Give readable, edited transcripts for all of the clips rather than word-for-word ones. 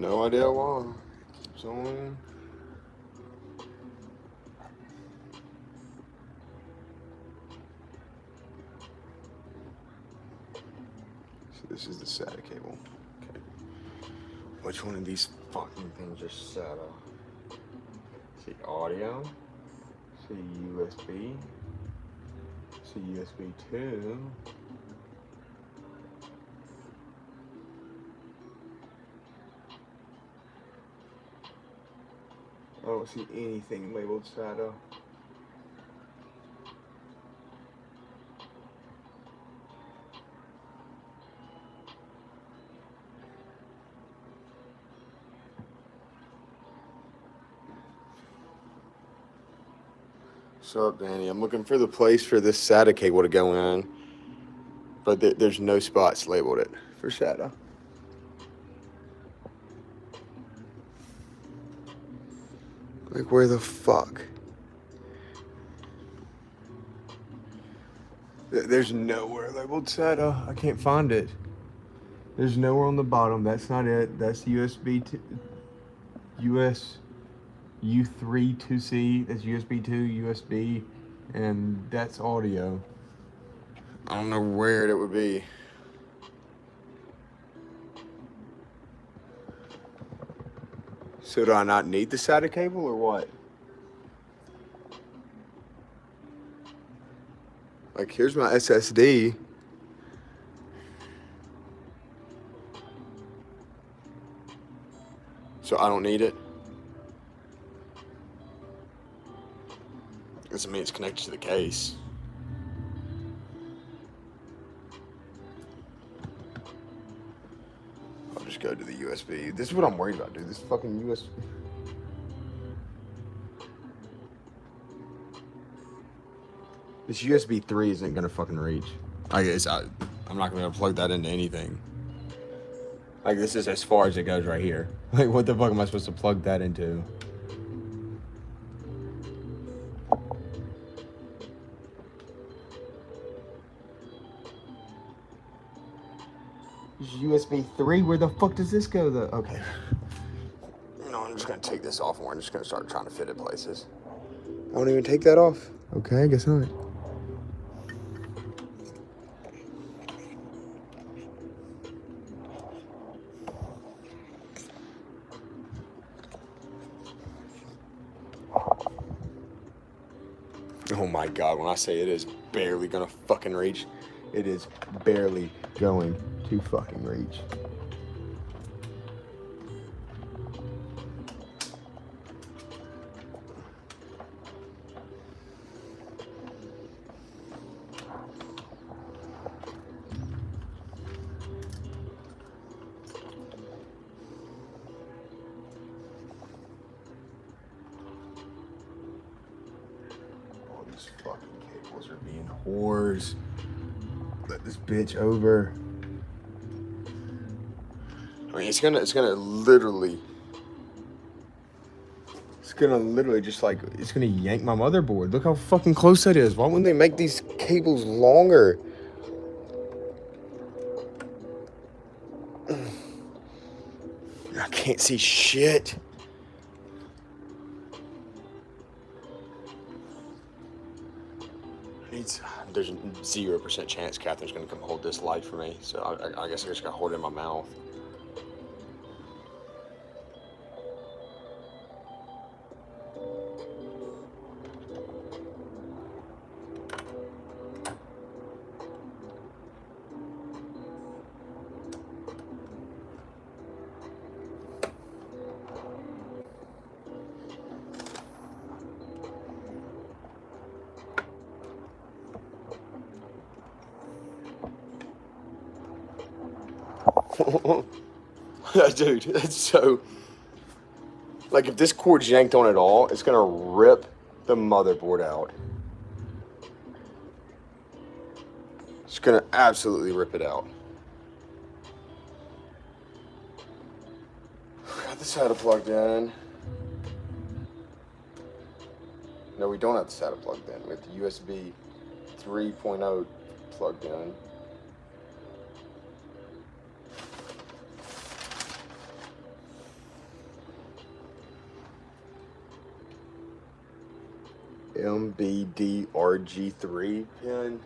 No idea why. It's only... So this is the SATA cable. Okay. Which one of these fucking things are SATA? See audio. See USB. See USB 2. I don't see anything labeled SATA. What's up, Danny? I'm looking for the place for this SATA cable to go in, but there's no spots labeled it for SATA. Like, where the fuck? There's nowhere labeled SATA. I can't find it. There's nowhere on the bottom. That's not it. That's USB to US U3 2C. That's USB 2, USB, and that's audio. I don't know where it would be. So do I not need the SATA cable or what? Like, here's my SSD. So I don't need it. Doesn't mean it's connected to the case. I'll just go to the USB. This is what I'm worried about, dude. This fucking USB. This USB 3 isn't gonna fucking reach. I guess I'm not gonna plug that into anything. Like, this is as far as it goes right here. Like, what the fuck am I supposed to plug that into? USB 3? Where the fuck does this go, though? Okay. You know, I'm just gonna take this off and we're just gonna start trying to fit it places. I won't even take that off. Okay, I guess not. Oh my god, when I say it is barely gonna fucking reach, it is barely going to fucking reach. Fucking cables are being whores. Let this bitch over. I mean, it's gonna literally just like, it's gonna yank my motherboard. Look how fucking close that is. Why wouldn't they make these cables longer? I can't see shit. There's a 0% chance Catherine's gonna come hold this light for me, so I guess I just gotta hold it in my mouth. Dude, that's so... Like, if this cord's yanked on at all, it's gonna rip the motherboard out. It's gonna absolutely rip it out. Got the SATA plugged in. No, we don't have the SATA plugged in. We have the USB 3.0 plugged in. MBDRG3 pin.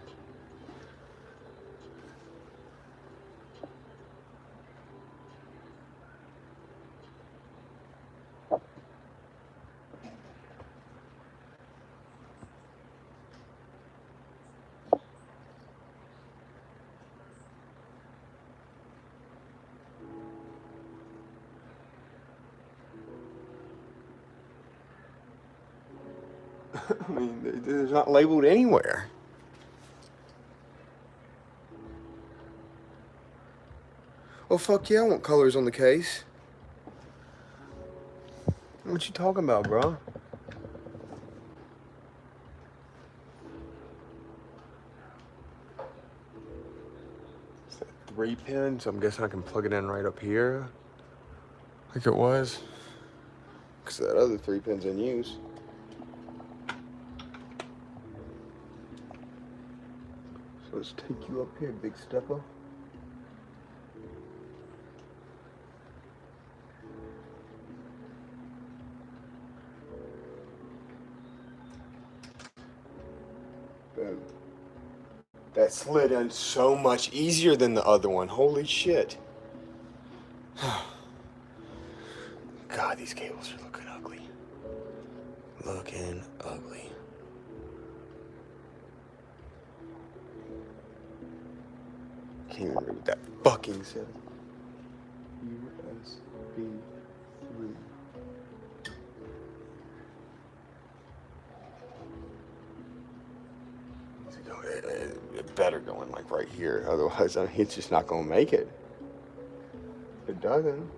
I mean, it's not labeled anywhere. Well, fuck yeah, I want colors on the case. What you talking about, bro? Is that 3 pin? So I'm guessing I can plug it in right up here, like it was. Because that other 3 pin's in use. So let's take you up here, big stepper. Boom. That slid in so much easier than the other one. Holy shit. God, these cables are looking ugly. Looking ugly. Can't even read what that fucking said. USB 3. It better go in like right here, otherwise I mean, it's just not gonna make it. If it doesn't,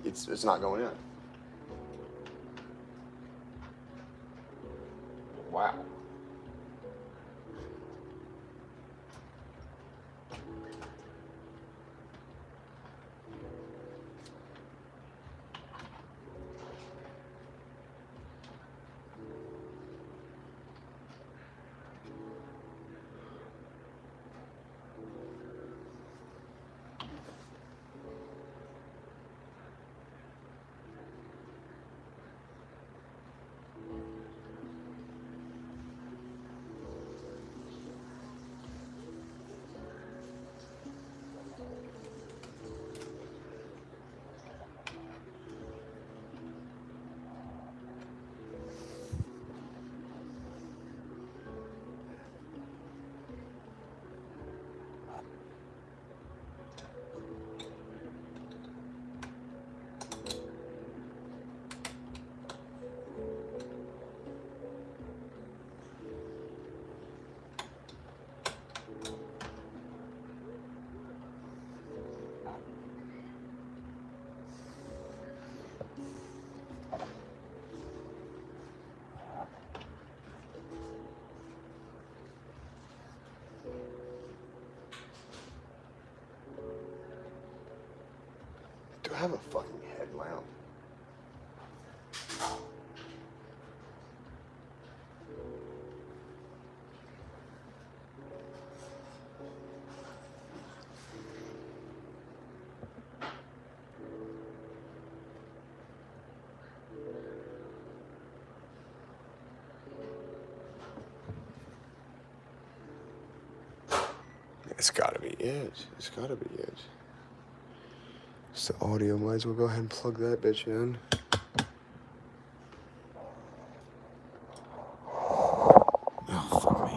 it's not going in. Wow. Do I have a fucking headlamp? It's gotta be it. It's gotta be it. It's the audio. Might as well go ahead and plug that bitch in. Oh, fuck me.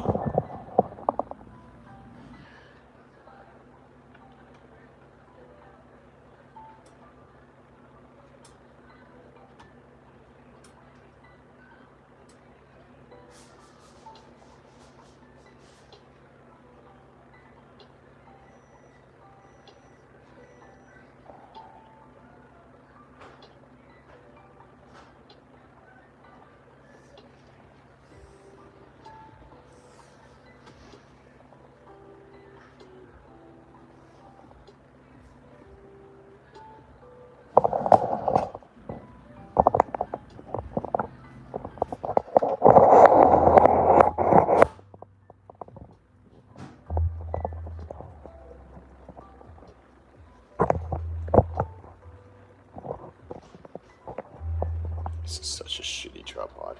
This is such a shitty tripod.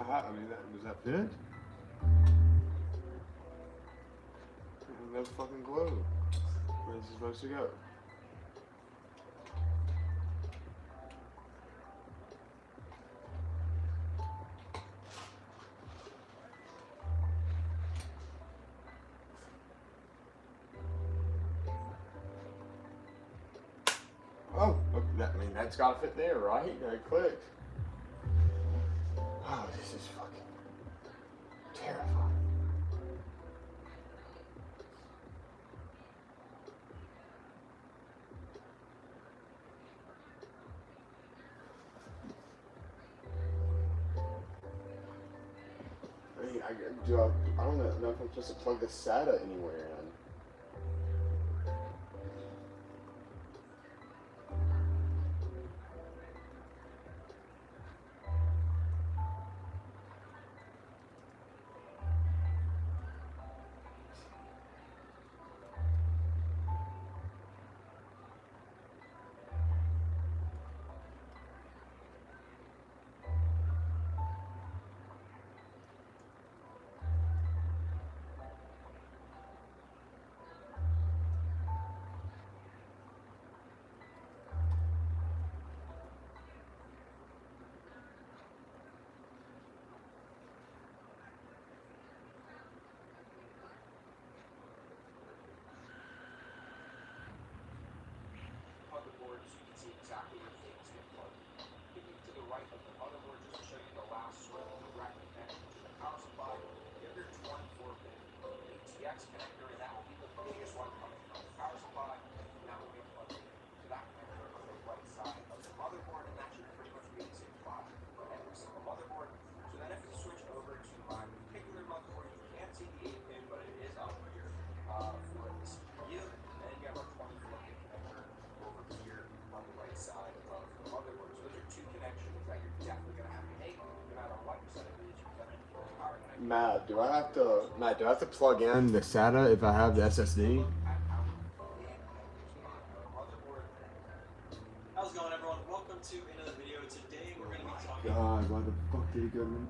I mean, does that fit? No fucking glue. Where's it supposed to go? Oh, look, I mean, that's gotta fit there, right? It clicked. Oh, this is fucking terrifying. I mean, I don't know if I'm supposed to plug the SATA anywhere in. Matt, do I have to plug in the SATA if I have the SSD? How's it going, everyone? Welcome to another video. Today we're going to be talking. God, why the fuck did he go to?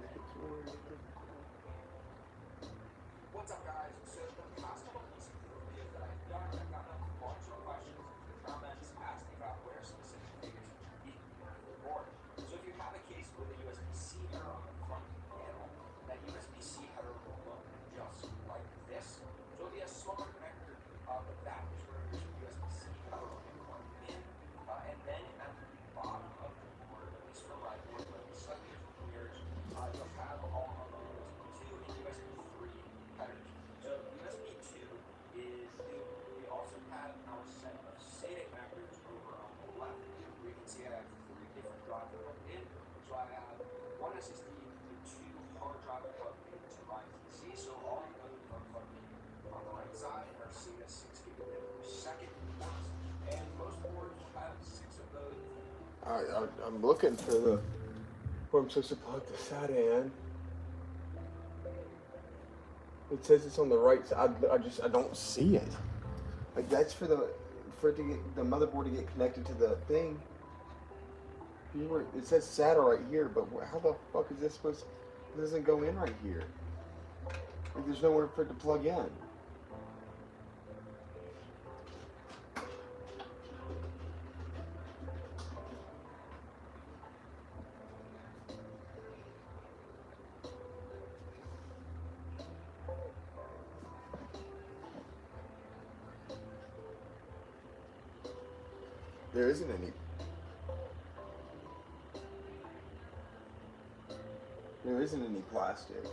What's up, guys? So the past couple of weeks of videos that I've done, I've gotten a bunch of questions and comments asking about where specific figures should be on the board. So if you have a case with a USB-C header on the front panel, that USB-C header will look just like this. So it'll be a smaller connector, but that is where your USB-C header will be plugged in. And then at the bottom of the board, at least for my board, but slightly different years, you'll have all of the USB 2 and USB 3 headers. So USB 2 is new. We also have our set of SATA connectors over on the left. Where you can see I have 3 different drives plugged in. So I have one SSD and 2 hard drives plugged into my PC. So all of those are plugged in on the right side and are seen as 6 gigabit per second ports. And most boards will have 6 of those. I'm looking for where I'm supposed to plug the SATA in. It says it's on the right side. I don't see it. Like that's for it to get the motherboard to get connected to the thing. It says SATA right here, but how the fuck is this supposed? It doesn't go in right here. Like there's nowhere for it to plug in. There isn't any. There isn't any plastic.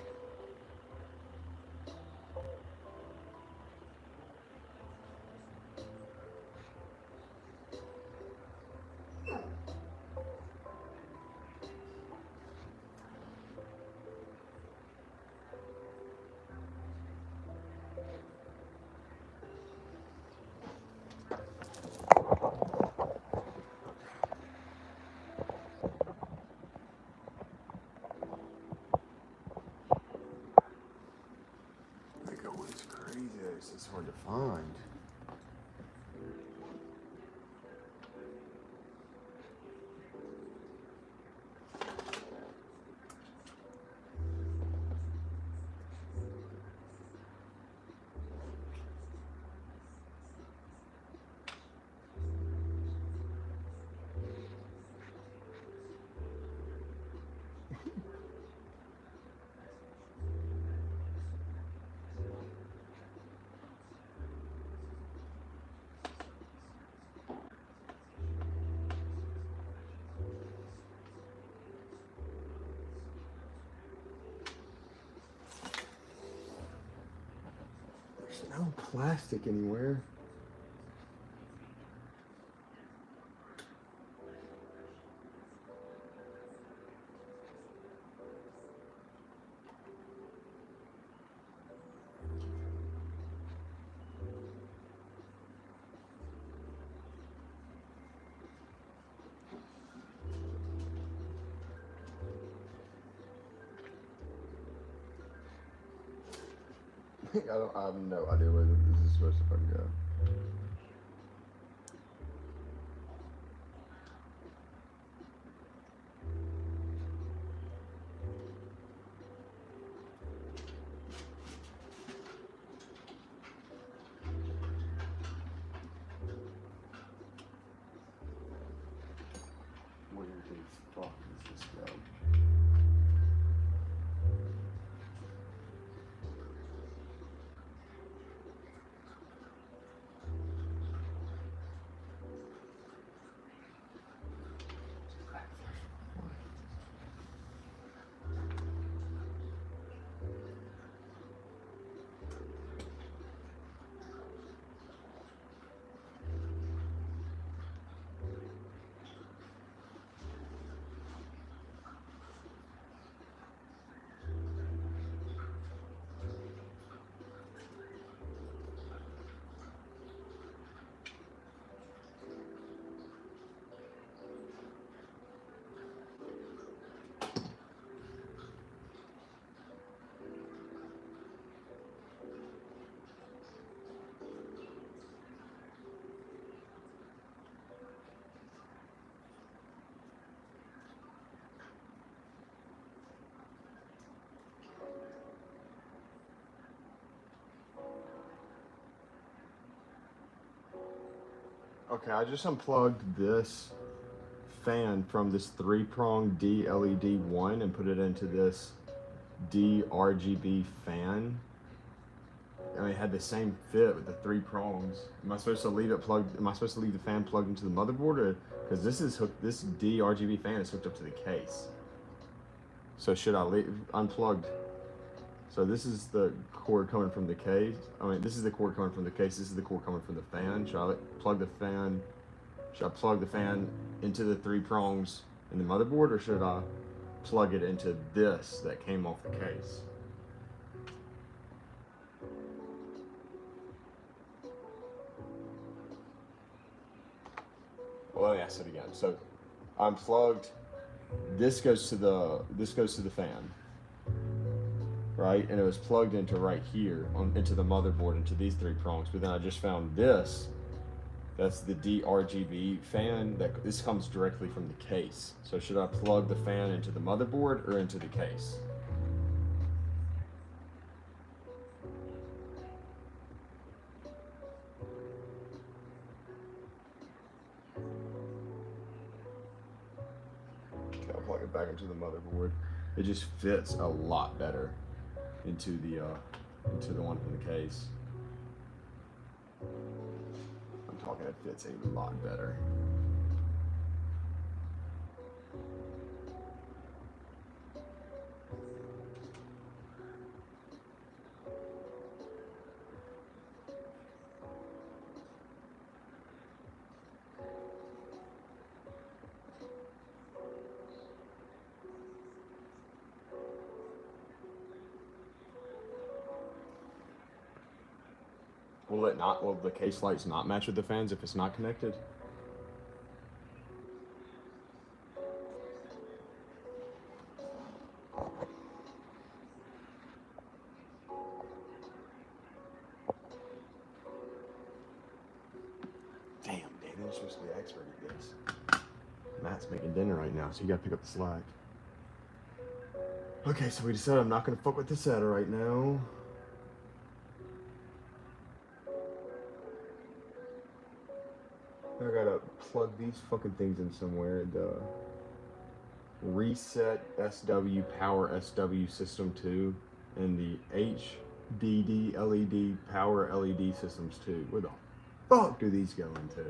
Like, oh, it's crazy. It's just hard to find. There's no plastic anywhere. I have no idea where this is supposed to fucking go. Where the fuck does this go? Okay, I just unplugged this fan from this 3-prong D LED one and put it into this D RGB fan. I mean, it had the same fit with the 3 prongs. Am I supposed to leave it plugged? Am I supposed to leave the fan plugged into the motherboard, or because this is hooked? This D RGB fan is hooked up to the case. So should I leave unplugged? So this is the cord coming from the case. I mean, this is the cord coming from the case. This is the cord coming from the fan. Should I plug the fan? Should I plug the fan into the 3 prongs in the motherboard, or should I plug it into this that came off the case? Well, let me ask it again. So I'm plugged. This goes to the fan, right? And it was plugged into right here into the motherboard, into these 3 prongs. But then I just found this. That's the DRGB fan. This comes directly from the case. So should I plug the fan into the motherboard or into the case? Okay, I'll plug it back into the motherboard. It just fits a lot better into the one from the case. I'm talking, it fits a lot better. Will it not? Will the case lights not match with the fans if it's not connected? Damn, Daniel's supposed to be the expert at this. Matt's making dinner right now, so you gotta pick up the slack. Okay, so we decided I'm not gonna fuck with the SATA right now. I gotta plug these fucking things in somewhere. The reset SW power SW system 2 and the HDD LED power LED systems 2. Where the fuck do these go into?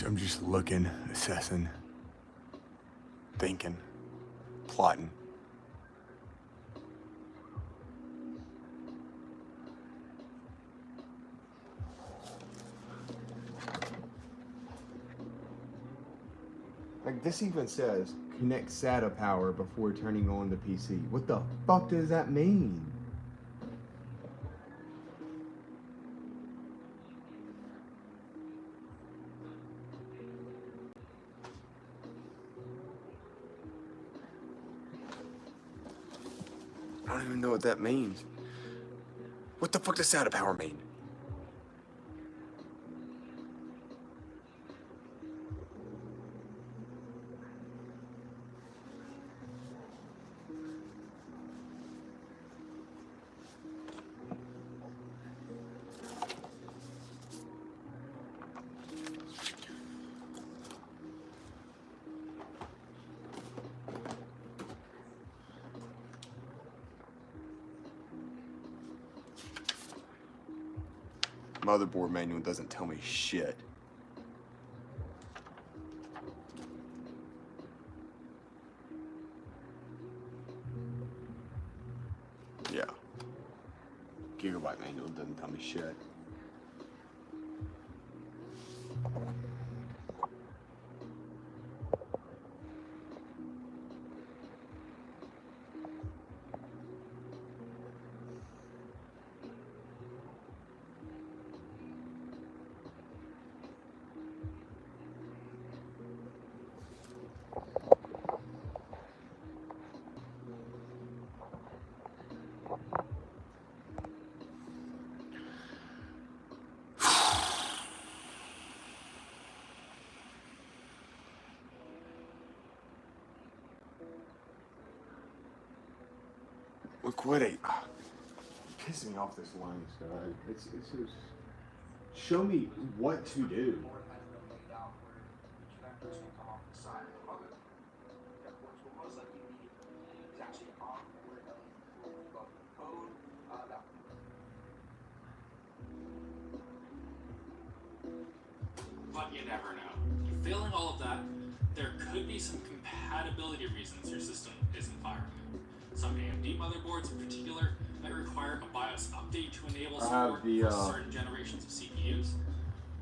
I'm just looking, assessing, thinking, plotting. Like this even says connect SATA power before turning on the PC. What the fuck does that mean? I don't even know what that means. What the fuck does SATA power mean? Motherboard manual doesn't tell me shit. Yeah. Gigabyte manual doesn't tell me shit. Look what pissing me off this line, guy. It's just show me what to do. More than $100 million where the connectors will come off the side of it. That which will most likely be is actually on where the code that But you never know. Failing all of that, there could be some compatibility reasons your system isn't firing. Some AMD motherboards in particular might require a BIOS update to enable support for certain generations of CPUs.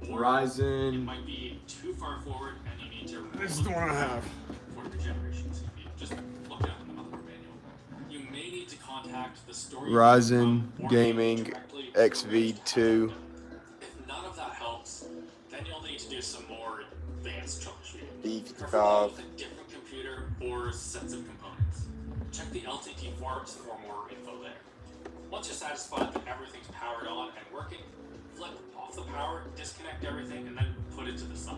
Or Ryzen. it might be too far forward and you need to This is the one I have. for your generation CPU. Just look down in the motherboard manual. You may need to contact the store Ryzen Gaming XV2. If none of that helps, then you'll need to do some more advanced troubleshooting. pt5. Preferably with a different computer or sets of components. Check the LTT forums for more info there. Once you're satisfied that everything's powered on and working, flip off the power, disconnect everything, and then put it to the side.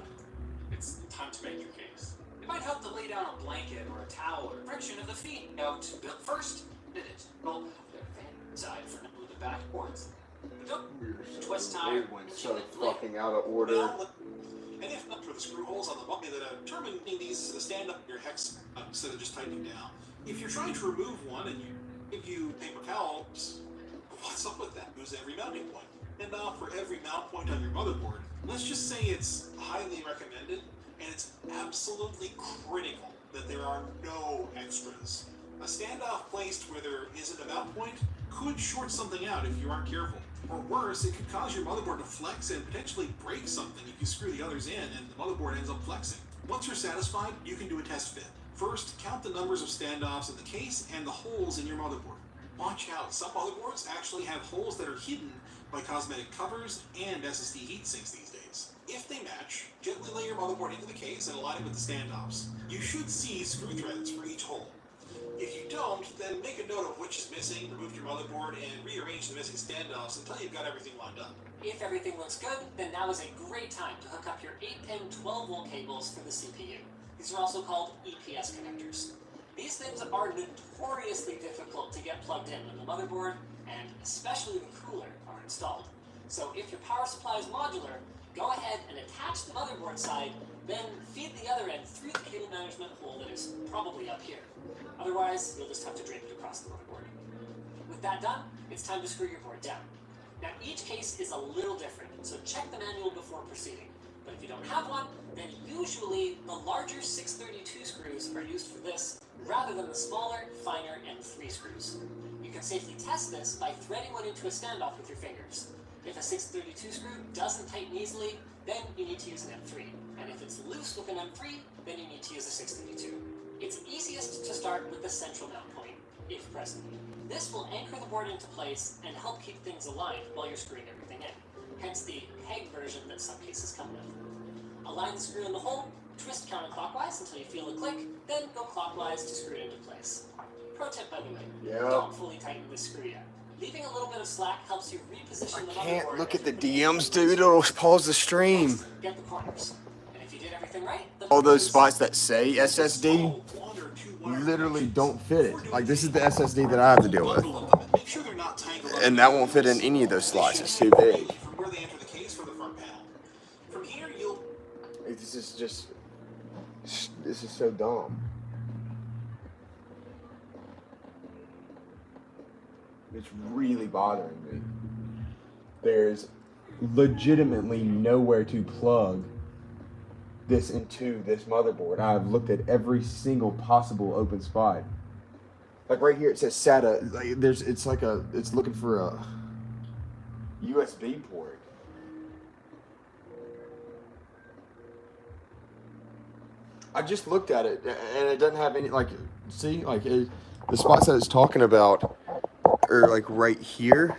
It's time to make your case. It might help to lay down a blanket or a towel or friction of the feet. Note, built first, did it. Well, the fan side for now with the backboards. But don't twist tire. So fucking out of order. Well, and if not for the screw holes on the body that are determining these to stand up your hex instead of just tightening down. If you're trying to remove one and you give you paper towels, what's up with that? Use every mounting point. And now for every mount point on your motherboard, let's just say it's highly recommended and it's absolutely critical that there are no extras. A standoff placed where there isn't a mount point could short something out if you aren't careful. Or worse, it could cause your motherboard to flex and potentially break something if you screw the others in and the motherboard ends up flexing. Once you're satisfied, you can do a test fit. First, count the numbers of standoffs in the case and the holes in your motherboard. Watch out, some motherboards actually have holes that are hidden by cosmetic covers and SSD heatsinks these days. If they match, gently lay your motherboard into the case and align it with the standoffs. You should see screw threads for each hole. If you don't, then make a note of which is missing, remove your motherboard, and rearrange the missing standoffs until you've got everything lined up. If everything looks good, then now is a great time to hook up your 8-pin 12-volt cables for the CPU. These are also called EPS connectors. These things are notoriously difficult to get plugged in when the motherboard, and especially the cooler, are installed. So if your power supply is modular, go ahead and attach the motherboard side, then feed the other end through the cable management hole that is probably up here. Otherwise, you'll just have to drape it across the motherboard. With that done, it's time to screw your board down. Now each case is a little different, so check the manual before proceeding. But if you don't have one, then usually the larger 632 screws are used for this, rather than the smaller, finer M3 screws. You can safely test this by threading one into a standoff with your fingers. If a 632 screw doesn't tighten easily, then you need to use an M3. And if it's loose with an M3, then you need to use a 632. It's easiest to start with the central mount point, if present. This will anchor the board into place and help keep things aligned while you're screwing everything in, hence the peg version that some cases come with. Align the screw in the hole, twist counterclockwise until you feel a click, then go clockwise to screw it into place. Pro tip, by the way, don't fully tighten this screw yet. Leaving a little bit of slack helps you reposition the motherboard. I can't look at the DMs, dude. It'll pause the stream. Next, get the corners. And if you did everything right, All those spots that say SSD literally don't fit it. Like, this is the SSD that I have to deal with. Make sure they're not tangled up. And that won't fit in any of those slots. It's too big. From where they enter the case for the front panel. From here, you'll This is just... This is so dumb. It's really bothering me. There's legitimately nowhere to plug this into this motherboard. I've looked at every single possible open spot. Like right here, it says SATA. Like it's looking for a USB port. I just looked at it and it doesn't have any, like, see, like the spots that it's talking about are like right here.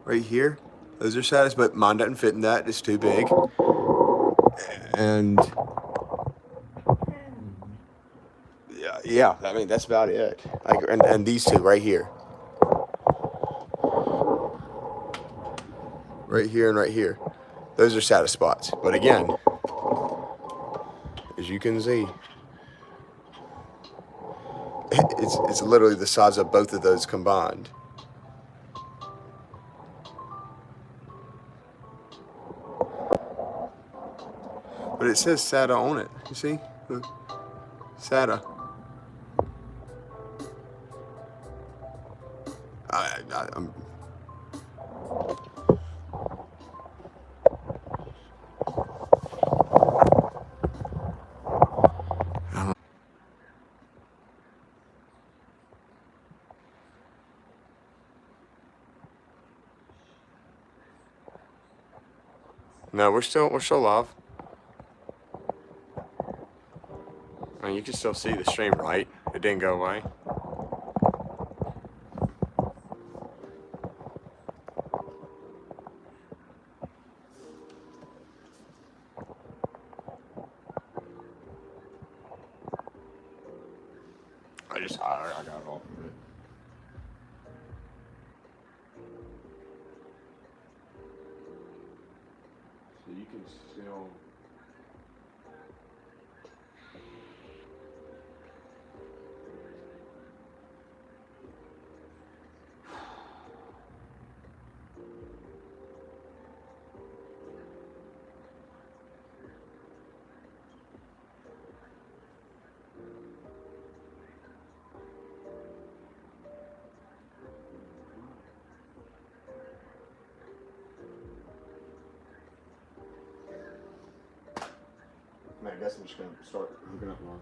Right here. Those are SATAs, but mine doesn't fit in that. It's too big. And yeah, I mean, that's about it. Like, and these two right here. Right here and right here. Those are SATA spots. But again, as you can see, it's literally the size of both of those combined. But it says SATA on it. You see? SATA. I'm... No, we're still live. I mean, you can still see the stream, right? It didn't go away. I got it off of it. can still. I mean, I guess I'm just gonna start hooking up my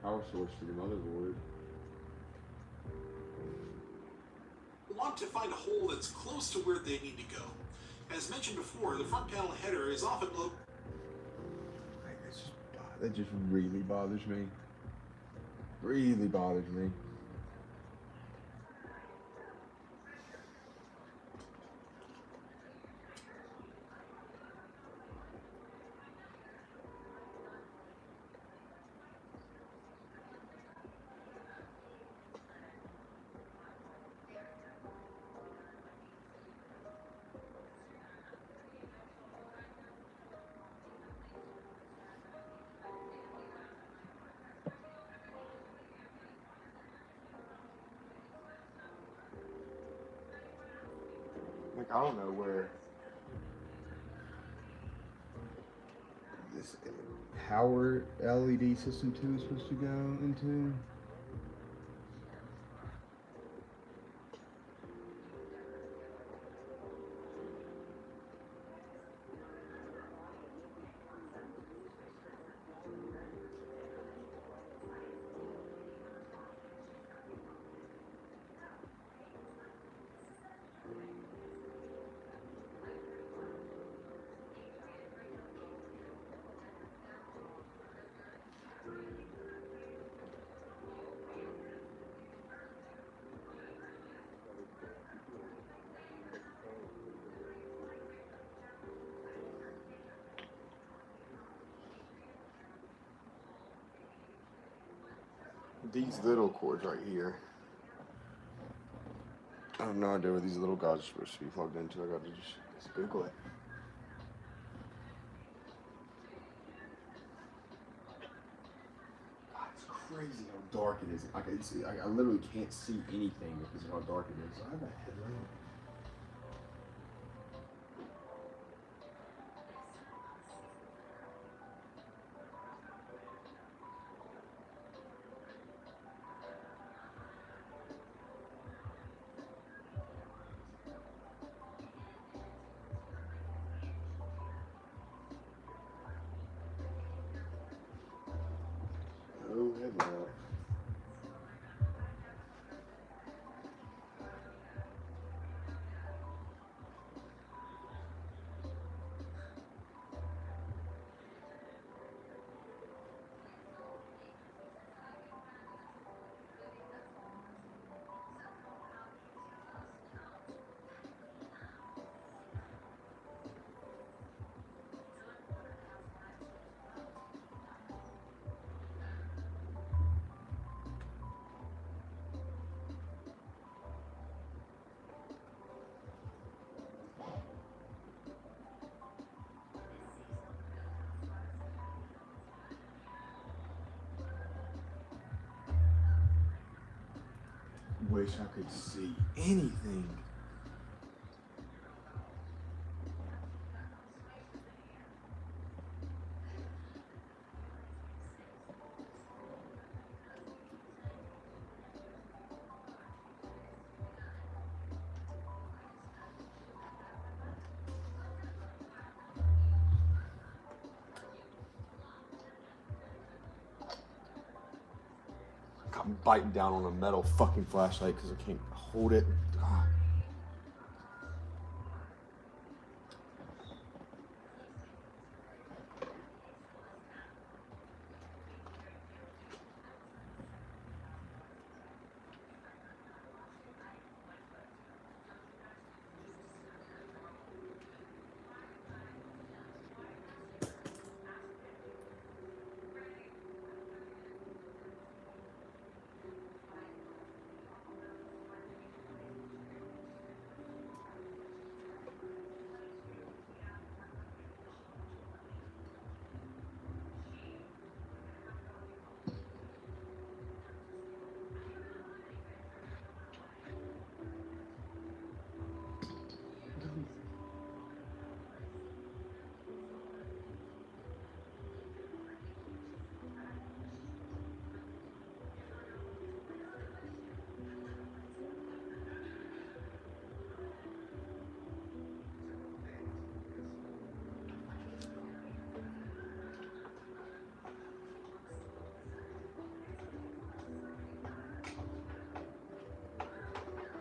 power source to the motherboard. Want to find a hole that's close to where they need to go. As mentioned before, the front panel header is often low. That just really bothers me. Really bothers me. Like, I don't know where this power LED system 2 is supposed to go into. These little cords right here. I have no idea where these little guys are supposed to be plugged into. I got to just Google it. God, it's crazy how dark it is. I literally can't see anything because of how dark it is. I have a headlamp. No headlamp. Wish I could see anything. I'm biting down on a metal fucking flashlight because I can't hold it. Ah.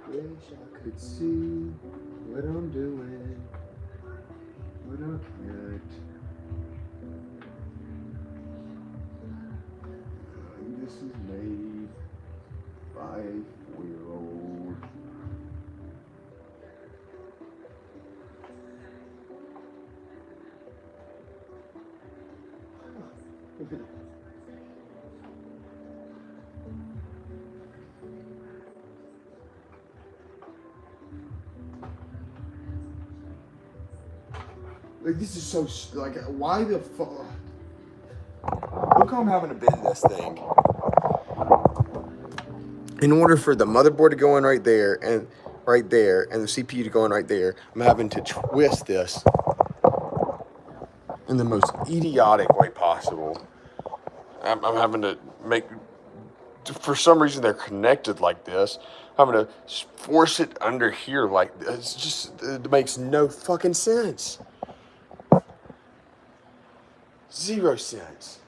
Wish I could see what I'm doing, but I can't. This is made by a 4-year-old. Like, this is so, like, why the fuck? Look how I'm having to bend this thing. In order for the motherboard to go in right there, and the CPU to go in right there, I'm having to twist this in the most idiotic way possible. I'm having to make, for some reason they're connected like this. I'm having to force it under here like this. It makes no fucking sense. 0 sense.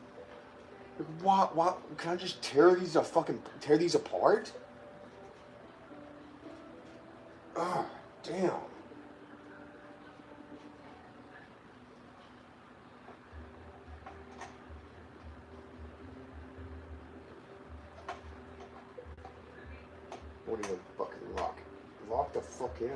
Why? Can I just tear these apart? Oh, damn. What do you fucking lock? Lock the fuck in.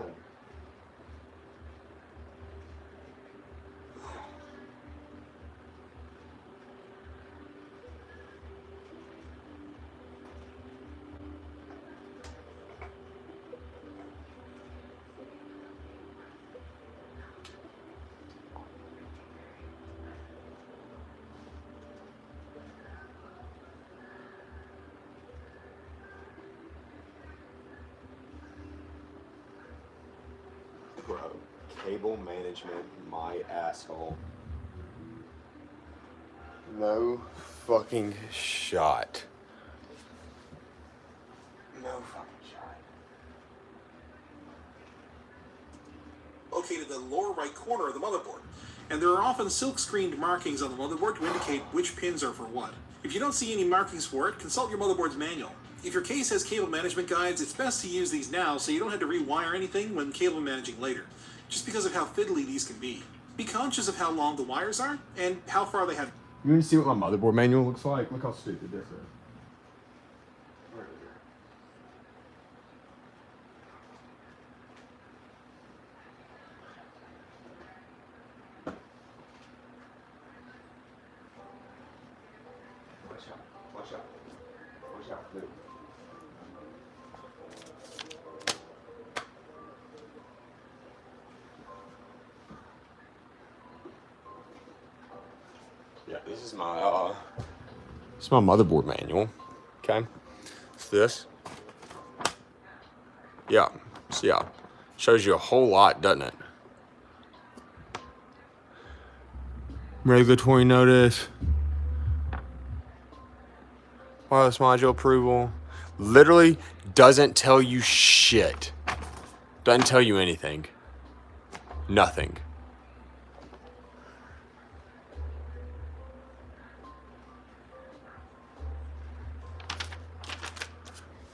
Bro, cable management, my asshole. No fucking shot. No fucking shot. Located in the lower right corner of the motherboard, and there are often silk-screened markings on the motherboard to indicate which pins are for what. If you don't see any markings for it, consult your motherboard's manual. If your case has cable management guides, it's best to use these now so you don't have to rewire anything when cable managing later, just because of how fiddly these can be. Be conscious of how long the wires are and how far they have. You want to see what my motherboard manual looks like? Look how stupid this is. Watch out. Watch out. Watch out. Move. Yeah, this is my motherboard manual. Okay, it's this. Yeah, so yeah, shows you a whole lot, doesn't it? Regulatory notice, wireless module approval. Literally doesn't tell you shit. Doesn't tell you anything. Nothing.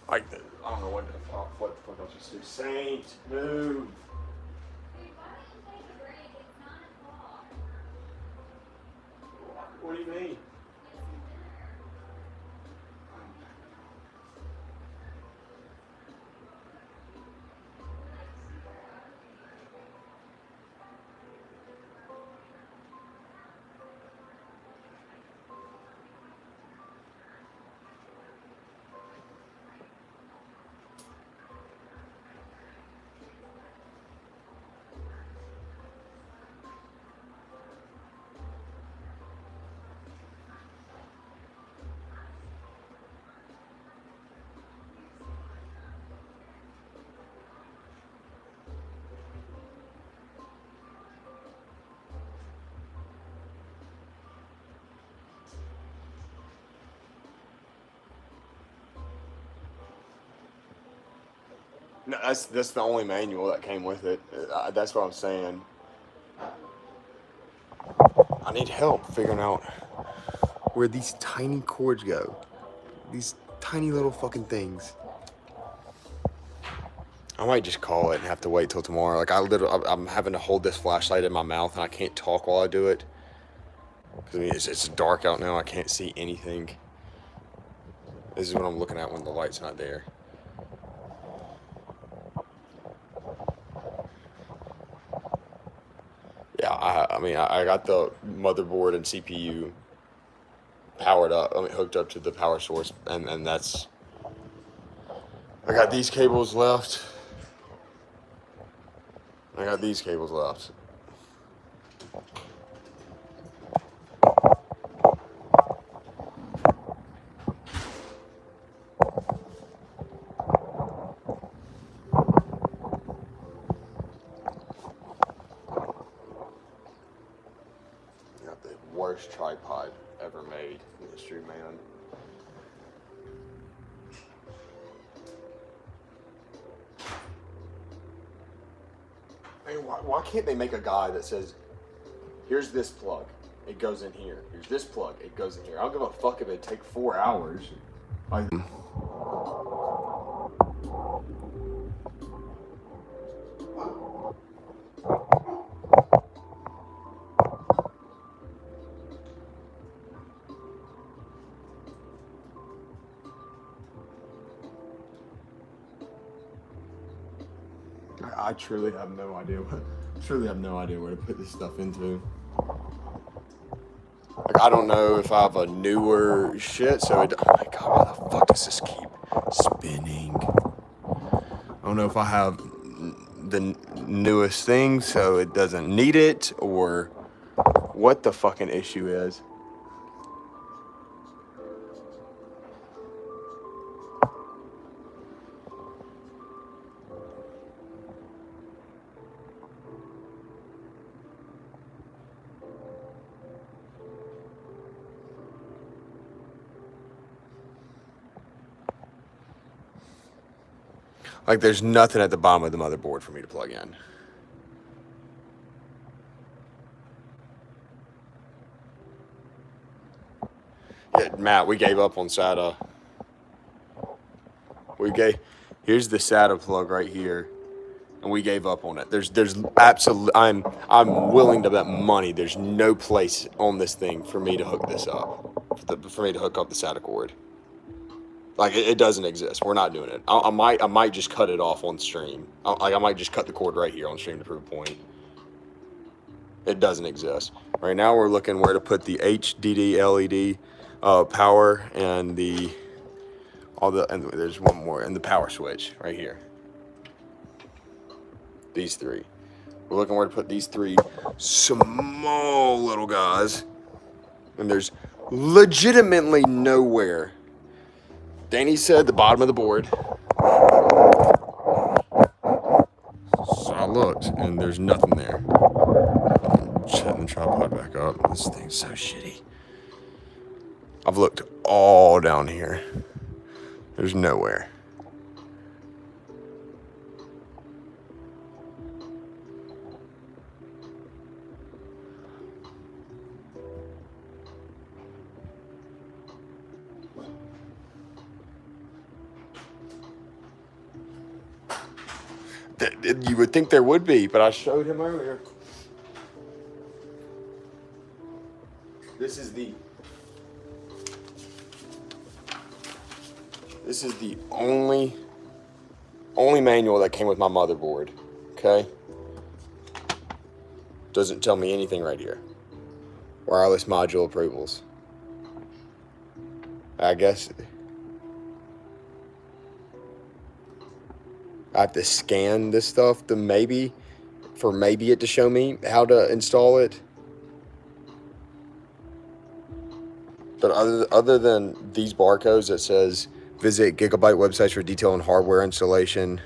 Like, I don't know what the fuck I was just doing. Saint, move. What do you mean? No, that's the only manual that came with it. That's what I'm saying. I need help figuring out where these tiny cords go. These tiny little fucking things. I might just call it and have to wait till tomorrow. Like I'm having to hold this flashlight in my mouth and I can't talk while I do it. Cause I mean, it's dark out now. I can't see anything. This is what I'm looking at when the light's not there. Yeah, I mean, I got the motherboard and CPU powered up. I mean, hooked up to the power source, and that's. I got these cables left. I got these cables left. Got the worst tripod ever made in history, man. I mean, why can't they make a guide that says, here's this plug, it goes in here. Here's this plug, it goes in here. I don't give a fuck if it take 4 hours. I truly have no idea. Truly have no idea where to put this stuff into. Like, I don't know if I have a newer shit, so it. Oh my god, why the fuck does this keep spinning? I don't know if I have the newest thing, so it doesn't need it, or what the fucking issue is. Like, there's nothing at the bottom of the motherboard for me to plug in. Yeah, Matt, we gave up on SATA. Here's the SATA plug right here, and we gave up on it. There's absolutely, I'm willing to bet money there's no place on this thing for me to hook this up, for me to hook up the SATA cord. Like, it doesn't exist. We're not doing it. I might just cut it off on stream. I might just cut the cord right here on stream to prove a point. It doesn't exist. Right now we're looking where to put the HDD LED power and and there's one more, and the power switch right here. These three. We're looking where to put these three small little guys. And there's legitimately nowhere. Danny said the bottom of the board. So I looked, and there's nothing there. I'm setting the tripod back up. This thing's so shitty. I've looked all down here. There's nowhere. You would think there would be, but I showed him earlier. This is the only manual that came with my motherboard. Okay? Doesn't tell me anything right here. Wireless module approvals. I guess I have to scan this stuff to maybe it to show me how to install it. But other than these barcodes that says visit Gigabyte websites for detail on hardware installation.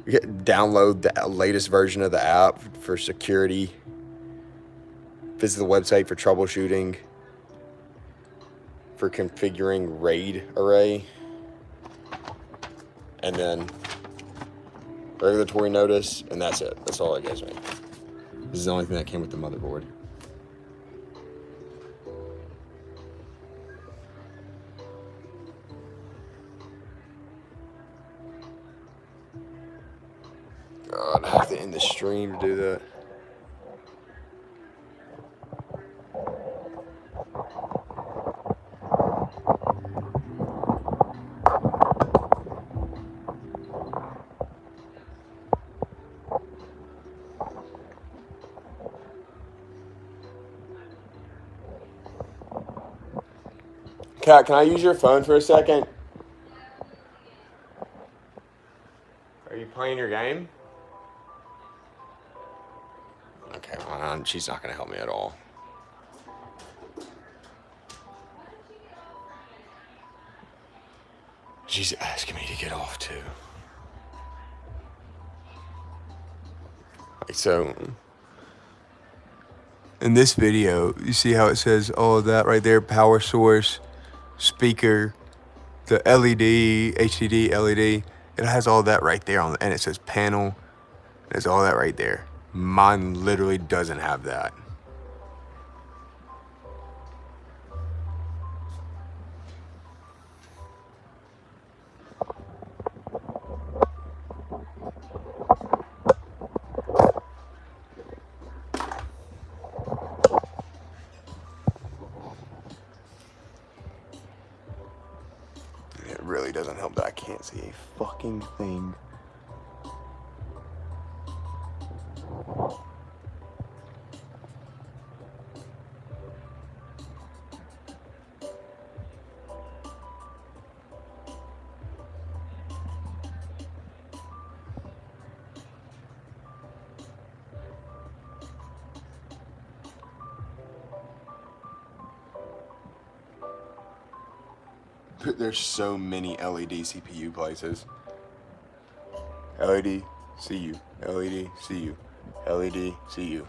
You can download the latest version of the app for security. Visit the website for troubleshooting. For configuring RAID array. And then regulatory notice, and that's it. That's all it gives me. This is the only thing that came with the motherboard. God, I have to end the stream to do that. Kat, can I use your phone for a second? Are you playing your game? Okay, well, she's not going to help me at all. She's asking me to get off too. So, in this video, you see how it says all of that right there, power source, speaker, the LED, HDD LED, it has all that right there on, and it says panel, there's all that right there. Mine literally doesn't have that. It really doesn't help that I can't see a fucking thing. There's so many LED CPU places. LED, CU, LED, CU, LED, CU.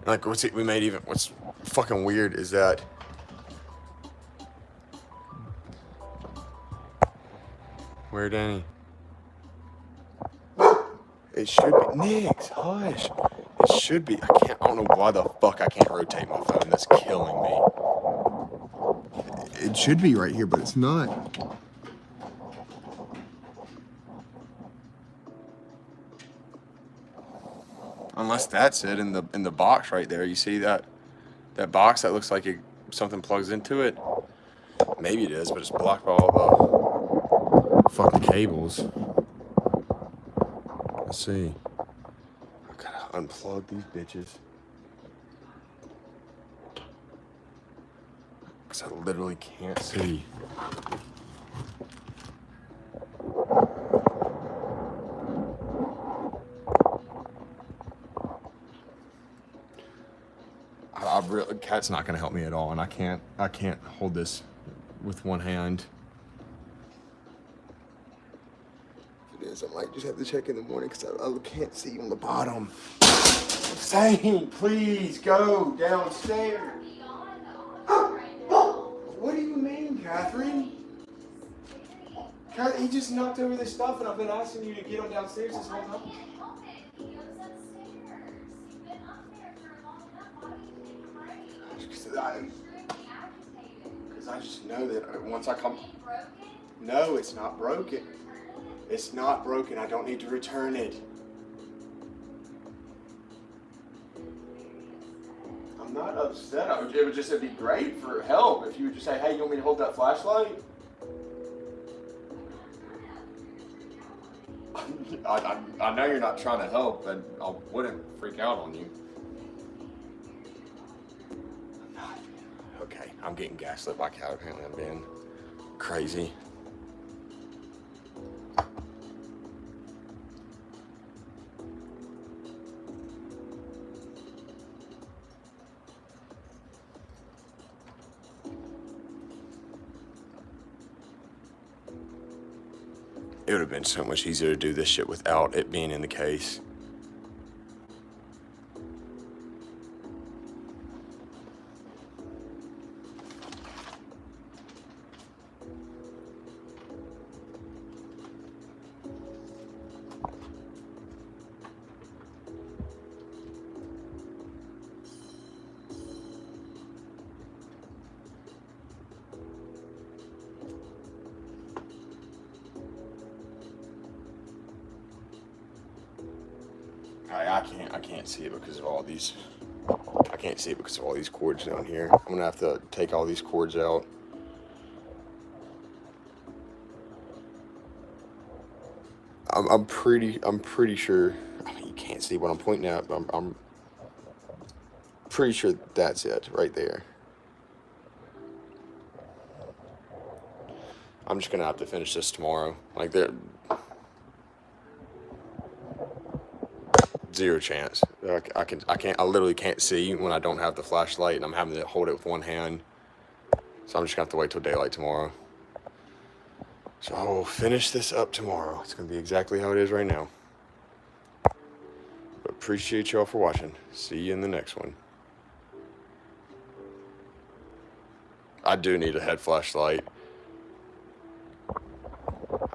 Like, what's fucking weird is that where, Danny? It should be Nix, hush. It should be. I don't know why the fuck I can't rotate my phone. That's killing me. It should be right here, but it's not. Unless that's it in the box right there. You see that box that looks like something plugs into it? Maybe it is, but it's blocked by all the fucking cables. Let's see. I gotta unplug these bitches. Cause I literally can't see. Kat's not gonna help me at all, and I can't hold this with one hand. If it is, I might just have to check in the morning because I can't see on the bottom. Zane, please go downstairs. What do you mean, Catherine? He just knocked over this stuff, and I've been asking you to get him downstairs this whole time. Because I just know that once I come... No, it's not broken. It's not broken. I don't need to return it. I'm not upset. It'd be great for help if you would just say, hey, you want me to hold that flashlight? I know you're not trying to help, and I wouldn't freak out on you. Okay, I'm getting gaslit by Cat. Apparently I'm being crazy. It would have been so much easier to do this shit without it being in the case. I can't see it because of all these. I can't see it because of all these cords down here. I'm gonna have to take all these cords out. I'm pretty sure. I mean, you can't see what I'm pointing at, but I'm pretty sure that's it right there. I'm just gonna have to finish this tomorrow. Like there, zero chance. I literally can't see when I don't have the flashlight, and I'm having to hold it with one hand. So I'm just gonna have to wait till daylight tomorrow. So I will finish this up tomorrow. It's gonna be exactly how it is right now. But appreciate y'all for watching. See you in the next one. I do need a head flashlight.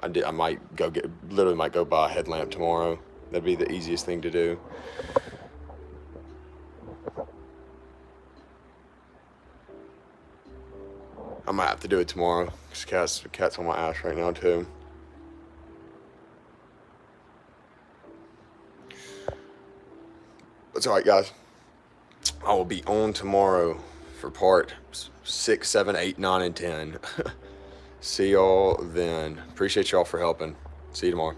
I might go buy a headlamp tomorrow. That'd be the easiest thing to do. I might have to do it tomorrow because cat's on my ass right now too. It's alright, guys. I will be on tomorrow for part 6, 7, 8, 9, and 10. See y'all then. Appreciate y'all for helping. See you tomorrow.